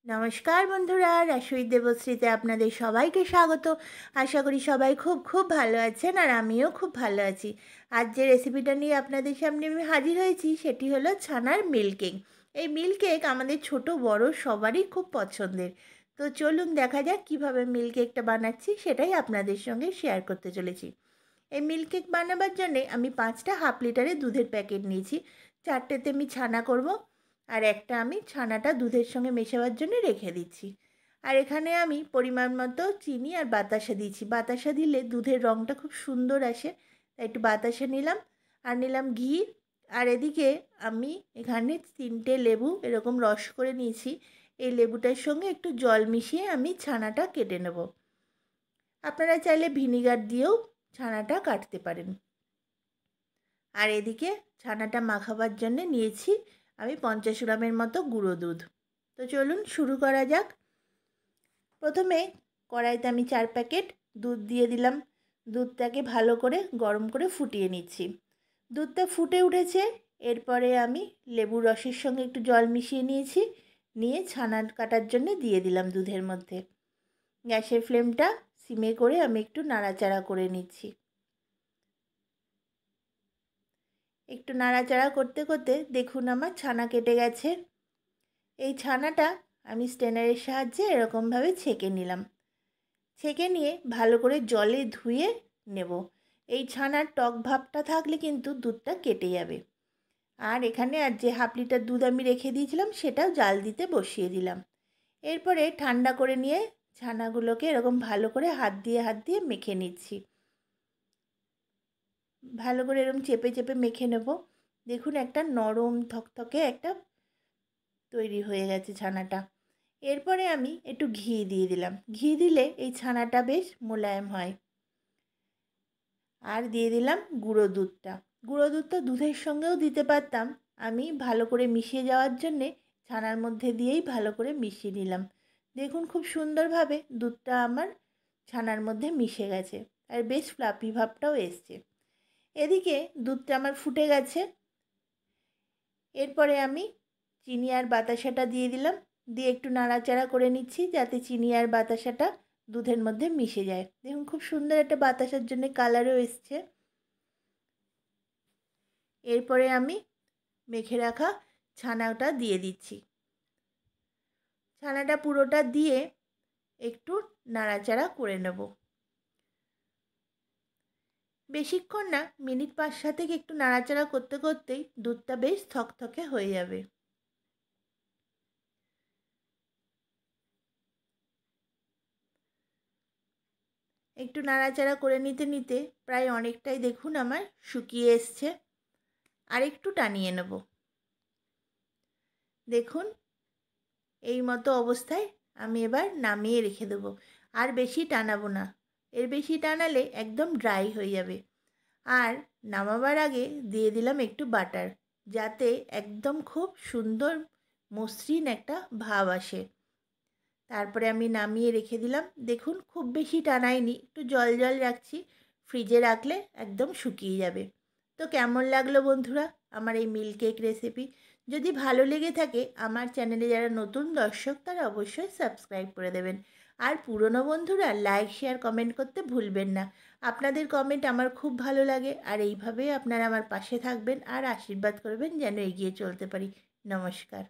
নমস্কার বন্ধুরা, রাসুই দেবশ্রীতে আপনাদের সবাইকে স্বাগত। আশা করি সবাই খুব খুব ভালো আছেন আর আমিও খুব ভালো আছি। আজ যে রেসিপিটা নিয়ে আপনাদের সামনে আমি হাজির হয়েছি সেটি হলো ছানার মিল্ক কেক। এই মিল্ক কেক আমাদের ছোট বড় সবারই খুব পছন্দের। তো চলুন দেখা যাক কীভাবে মিল্ক কেকটা বানাচ্ছি, সেটাই আপনাদের সঙ্গে শেয়ার করতে চলেছি। এই মিল্ক কেক বানাবার জন্যে আমি 5টা হাফ লিটারের দুধের প্যাকেট নিয়েছি। 4টেতে আমি ছানা করব আর একটা আমি ছানাটা দুধের সঙ্গে মেশাবার জন্য রেখে দিচ্ছি। আর এখানে আমি পরিমাণ মতো চিনি আর বাতাসা দিয়েছি। বাতাসা দিলে দুধের রঙটা খুব সুন্দর আসে, তাই একটু বাতাসা নিলাম। আর নিলাম ঘি। আর এদিকে আমি এখানে 3টে লেবু এরকম রস করে নিয়েছি। এই লেবুটার সঙ্গে একটু জল মিশিয়ে আমি ছানাটা কেটে নেব। আপনারা চাইলে ভিনিগার দিয়েও ছানাটা কাটতে পারেন। আর এদিকে ছানাটা মাখাবার জন্য নিয়েছি আমি 50 গ্রামের মতো গুঁড়ো দুধ। তো চলুন শুরু করা যাক। প্রথমে কড়াইতে আমি 4 প্যাকেট দুধ দিয়ে দিলাম। দুধটাকে ভালো করে গরম করে ফুটিয়ে নিচ্ছি। দুধটা ফুটে উঠেছে, এরপরে আমি লেবুর রসের সঙ্গে একটু জল মিশিয়ে নিয়েছি, নিয়ে ছানা কাটার জন্য দিয়ে দিলাম দুধের মধ্যে। গ্যাসের ফ্লেমটা সিমে করে আমি একটু নাড়াচাড়া করে নিচ্ছি। একটু নাড়াচাড়া করতে করতে দেখুন আমার ছানা কেটে গেছে। এই ছানাটা আমি স্ট্রেনারের সাহায্যে এরকমভাবে ছেঁকে নিলাম। ছেঁকে নিয়ে ভালো করে জলে ধুয়ে নেব। এই ছানার টক ভাবটা থাকলে কিন্তু দুধটা কেটে যাবে। আর এখানে আর যে হাফ লিটার দুধ আমি রেখে দিয়েছিলাম সেটাও জাল দিতে বসিয়ে দিলাম। এরপরে ঠান্ডা করে নিয়ে ছানাগুলোকে এরকম ভালো করে হাত দিয়ে মেখে নিচ্ছি। ভালো করে এরকম চেপে চেপে মেখে নেব। দেখুন একটা নরম থকথকে একটা তৈরি হয়ে গেছে ছানাটা। এরপরে আমি একটু ঘি দিয়ে দিলাম। ঘি দিলে এই ছানাটা বেশ মোলায়েম হয়। আর দিয়ে দিলাম গুঁড়ো দুধটা। গুঁড়ো দুধটা দুধের সঙ্গেও দিতে পারতাম, আমি ভালো করে মিশিয়ে যাওয়ার জন্যে ছানার মধ্যে দিয়েই ভালো করে মিশিয়ে নিলাম। দেখুন খুব সুন্দরভাবে দুধটা আমার ছানার মধ্যে মিশে গেছে আর বেশ ফ্লাফি ভাবটাও এসছে। এদিকে দুধটা আমার ফুটে গেছে। এরপরে আমি চিনি আর বাতাসাটা দিয়ে দিলাম, দিয়ে একটু নাড়াচাড়া করে নিচ্ছি যাতে চিনি আর বাতাসাটা দুধের মধ্যে মিশে যায়। দেখুন খুব সুন্দর একটা বাতাসার জন্য কালারও এসছে। এরপরে আমি মেখে রাখা ছানাটা দিয়ে দিচ্ছি। ছানাটা পুরোটা দিয়ে একটু নাড়াচাড়া করে নেব। বেশিক্ষণ না, মিনিট 5-7 থেকে একটু নাড়াচাড়া করতে করতেই দুধটা বেশ থকথকে হয়ে যাবে। একটু নাড়াচাড়া করে নিতে নিতে প্রায় অনেকটাই দেখুন আমার শুকিয়ে এসছে। আর একটু টানিয়ে নেব। দেখুন এই মতো অবস্থায় আমি এবার নামিয়ে রেখে দেবো। আর বেশি টানাবো না, এর বেশি টানালে একদম ড্রাই হয়ে যাবে। আর নামাবার আগে দিয়ে দিলাম একটু বাটার, যাতে একদম খুব সুন্দর মসৃণ একটা ভাব আসে। তারপরে আমি নামিয়ে রেখে দিলাম। দেখুন খুব বেশি টানাইনি, একটু জল জল রাখছি। ফ্রিজে রাখলে একদম শুকিয়ে যাবে। তো কেমন লাগলো বন্ধুরা আমার এই মিল্ক কেক রেসিপি? যদি ভালো লেগে থাকে আমার চ্যানেলে যারা নতুন দর্শক তারা অবশ্যই সাবস্ক্রাইব করে দেবেন। আর পুরনো বন্ধুরা লাইক শেয়ার কমেন্ট করতে ভুলবেন না। আপনাদের কমেন্ট আমার খুব ভালো লাগে। আর এইভাবেই আপনারা আমার পাশে থাকবেন আর আশীর্বাদ করবেন যেন এগিয়ে চলতে পারি। নমস্কার।